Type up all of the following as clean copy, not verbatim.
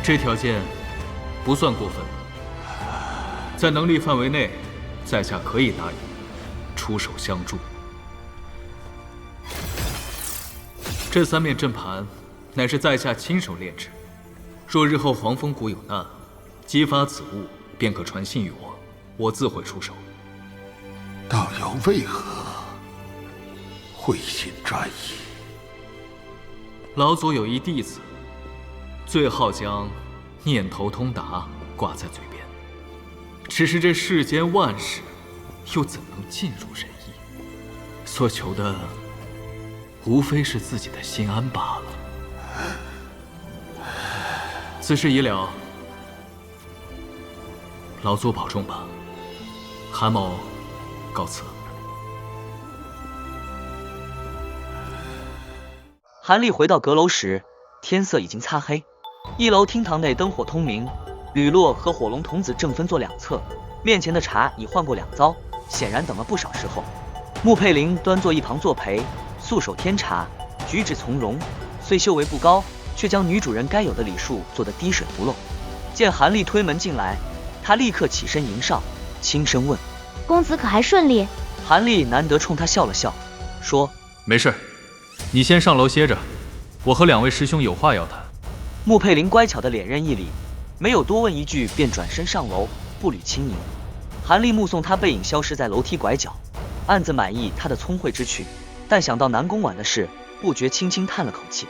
这条件不算过分，在能力范围内，在下可以答应出手相助。这3面阵盘乃是在下亲手炼制，若日后黄风谷有难，激发此物便可传信于我，我自会出手。道友为何会心专一？老祖有一弟子，最好将念头通达挂在嘴边，只是这世间万事，又怎能尽如人意？所求的，无非是自己的心安罢了。此事已了，老祖保重吧。韩某告辞。韩立回到阁楼时，天色已经擦黑。1楼厅堂内灯火通明，吕洛和火龙童子正分坐两侧，面前的茶已换过2遭，显然等了不少时候。穆佩林端坐一旁作陪，素手添茶，举止从容，虽修为不高，却将女主人该有的礼数做得滴水不漏。见韩立推门进来，他立刻起身迎上，轻声问：“公子可还顺利？”韩立难得冲他笑了笑，说：“没事，你先上楼歇着，我和2位师兄有话要谈。”穆佩林乖巧的脸认一礼，没有多问一句，便转身上楼，步履轻盈。韩立目送他背影消失在楼梯拐角，暗自满意他的聪慧之趣，但想到南宫婉的事，不觉轻轻叹了口气。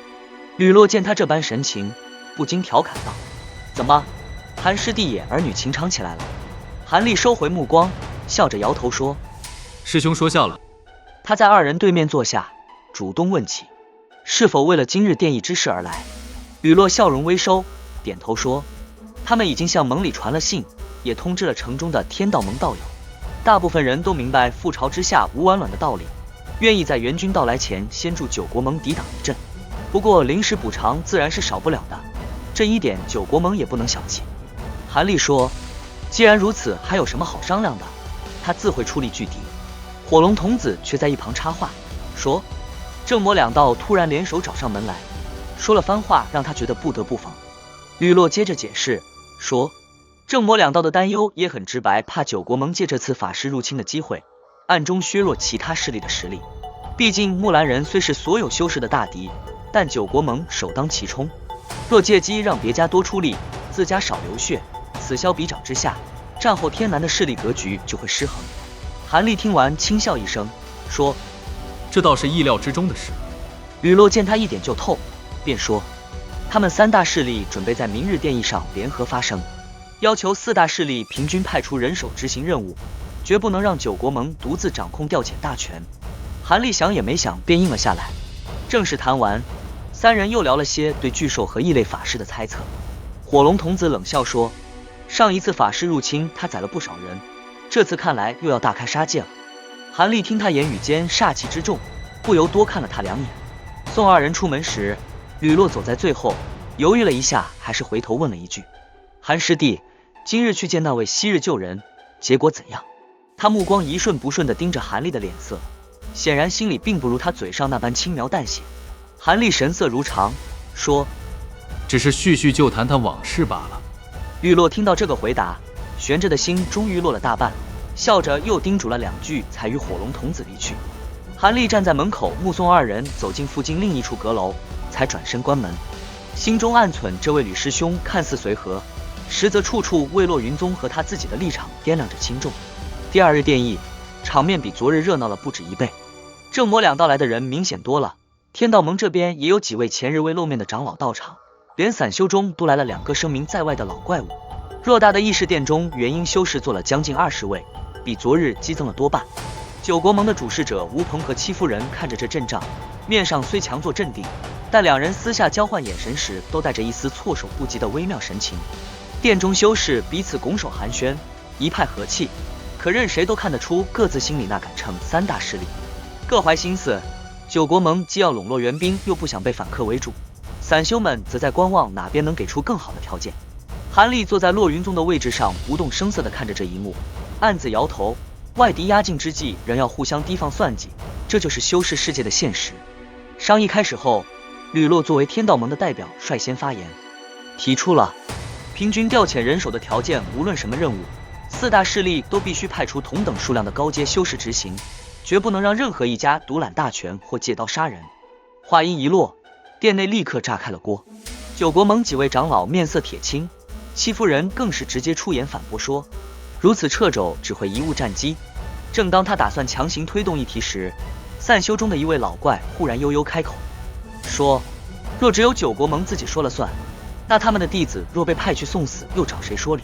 吕洛见他这般神情，不禁调侃道：“怎么，韩师弟也儿女情长起来了？”韩立收回目光，笑着摇头说：“师兄说笑了。”他在2人对面坐下，主动问起是否为了今日殿议之事而来。吕洛笑容微收，点头说：“他们已经向盟里传了信，也通知了城中的天道盟道友。大部分人都明白覆巢之下无完卵的道理，愿意在援军到来前先助9国盟抵挡一阵。不过临时补偿自然是少不了的，这一点9国盟也不能小气。”韩立说：“既然如此，还有什么好商量的？他自会出力拒敌。”火龙童子却在一旁插话说：“正魔2道突然联手找上门来，说了番话，让他觉得不得不防。”吕洛接着解释说：“正魔2道的担忧也很直白，怕9国盟借这次法师入侵的机会，暗中削弱其他势力的实力。毕竟木兰人虽是所有修士的大敌，但9国盟首当其冲，若借机让别家多出力，自家少流血，此消彼长之下，战后天南的势力格局就会失衡。”韩立听完轻笑一声说：“这倒是意料之中的事。”吕洛见他一点就透，便说：“他们3大势力准备在明日殿议上联合发声，要求4大势力平均派出人手执行任务，绝不能让9国盟独自掌控调遣大权。”韩立想也没想便应了下来。正式谈完，3人又聊了些对巨兽和异类法师的猜测。火龙童子冷笑说：“上一次法师入侵，他宰了不少人，这次看来又要大开杀戒了。”韩立听他言语间煞气之重，不由多看了他2眼。送2人出门时，吕洛走在最后，犹豫了一下，还是回头问了一句：“韩师弟，今日去见那位昔日旧人，结果怎样？”他目光一瞬不瞬地盯着韩立的脸色，显然心里并不如他嘴上那般轻描淡写。韩立神色如常，说：“只是叙叙旧谈谈往事罢了。”吕洛听到这个回答，悬着的心终于落了大半，笑着又叮嘱了2句，才与火龙童子离去。韩立站在门口目送2人走进附近另一处阁楼，才转身关门，心中暗忖这位吕师兄看似随和，实则处处为洛云宗和他自己的立场掂量着轻重。第2日殿议，场面比昨日热闹了不止1倍，正魔2道来的人明显多了，天道盟这边也有几位前日未露面的长老到场，连散修中都来了2个声名在外的老怪物。偌大的议事殿中，元婴修士坐了将近20位，比昨日激增了多半。9国盟的主事者吴鹏和戚夫人看着这阵仗，面上虽强作镇定，但2人私下交换眼神时，都带着一丝措手不及的微妙神情。殿中修士彼此拱手寒暄，一派和气，可任谁都看得出各自心里那杆秤3大势力各怀心思。9国盟既要笼络援兵，又不想被反客为主，散修们则在观望哪边能给出更好的条件。韩立坐在洛云宗的位置上，不动声色地看着这一幕，暗自摇头。外敌压境之际，人要互相提防算计，这就是修士世界的现实。商议开始后，吕洛作为天道盟的代表率先发言，提出了平均调遣人手的条件，无论什么任务，4大势力都必须派出同等数量的高阶修士执行，绝不能让任何一家独揽大权或借刀杀人。话音一落，殿内立刻炸开了锅。九国盟几位长老面色铁青，戚夫人更是直接出言反驳说，如此掣肘只会贻误战机。正当他打算强行推动议题时，散修中的一位老怪忽然悠悠开口说，若只有九国盟自己说了算，那他们的弟子若被派去送死，又找谁说理？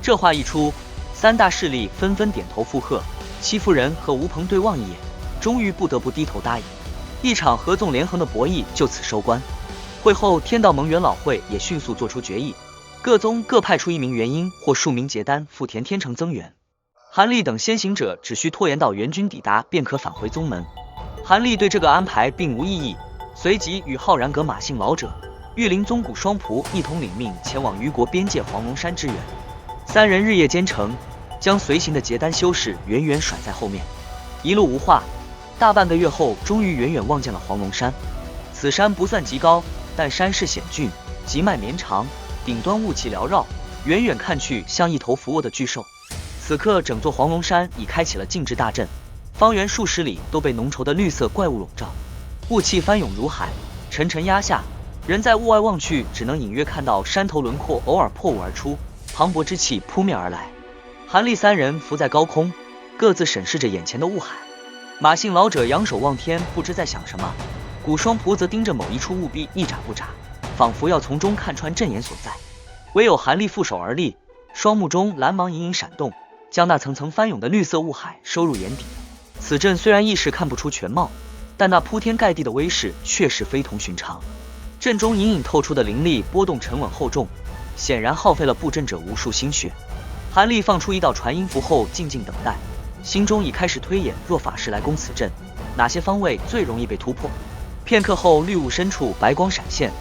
这话一出，3大势力纷纷点头附和。戚夫人和吴鹏对望一眼，终于不得不低头答应。一场合纵连横的博弈就此收官。会后，天道盟元老会也迅速做出决议，各宗各派出1名元婴或数名结丹赴田天城增援。韩立等先行者只需拖延到援军抵达，便可返回宗门。韩立对这个安排并无异议，随即与浩然阁马姓老者、玉灵宗骨双仆一同领命前往虞国边界黄龙山支援。3人日夜兼程，将随行的结丹修士远远甩在后面。一路无话，大半个月后，终于远远望见了黄龙山。此山不算极高，但山势险峻，急脉绵长，顶端雾气缭绕，远远看去像一头伏卧的巨兽。此刻，整座黄龙山已开启了禁制大阵，方圆数十里都被浓稠的绿色怪物笼罩，雾气翻涌如海，沉沉压下。人在雾外望去，只能隐约看到山头轮廓偶尔破雾而出，磅礴之气扑面而来。韩立3人浮在高空，各自审视着眼前的雾海。马姓老者仰首望天，不知在想什么；古双仆则盯着某一处雾壁，一眨不眨，仿佛要从中看穿阵眼所在。唯有韩立负手而立，双目中蓝芒隐隐闪动，将那层层翻涌的绿色雾海收入眼底。此阵虽然一时看不出全貌，但那铺天盖地的威势确实非同寻常。阵中隐隐透出的灵力波动沉稳厚重，显然耗费了布阵者无数心血。韩立放出一道传音符后，静静等待，心中已开始推演，若法师来攻此阵，哪些方位最容易被突破。片刻后，绿雾深处白光闪现，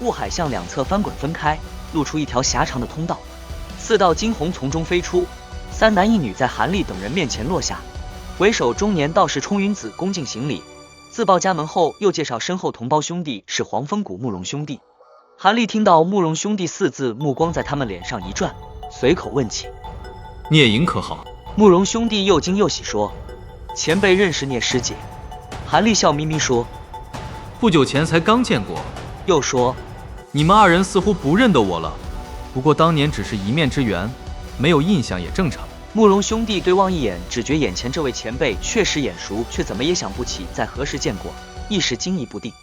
雾海向两侧翻滚分开，露出一条狭长的通道。4道金虹从中飞出，3男1女在韩立等人面前落下。为首中年道士冲云子恭敬行礼，自报家门后，又介绍身后同胞兄弟是黄风谷慕容兄弟。韩立听到慕容兄弟4字，目光在他们脸上一转，随口问起：聂莹可好？慕容兄弟又惊又喜说：前辈认识聂师姐。韩立笑眯眯说：不久前才刚见过。又说：你们2人似乎不认得我了，不过当年只是一面之缘，没有印象也正常。慕容兄弟对望一眼，只觉眼前这位前辈确实眼熟，却怎么也想不起在何时见过，一时惊疑不定。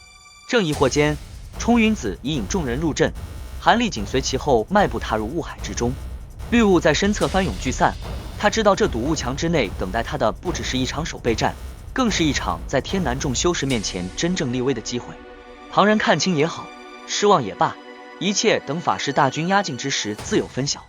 正疑惑间，冲云子已引众人入阵，韩立紧随其后，迈步踏入雾海之中。绿雾在身侧翻涌聚散，他知道这堵雾墙之内等待他的不只是一场守备战，更是一场在天南众修士面前真正立威的机会。旁人看清也好，失望也罢，一切等法师大军压境之时自有分晓。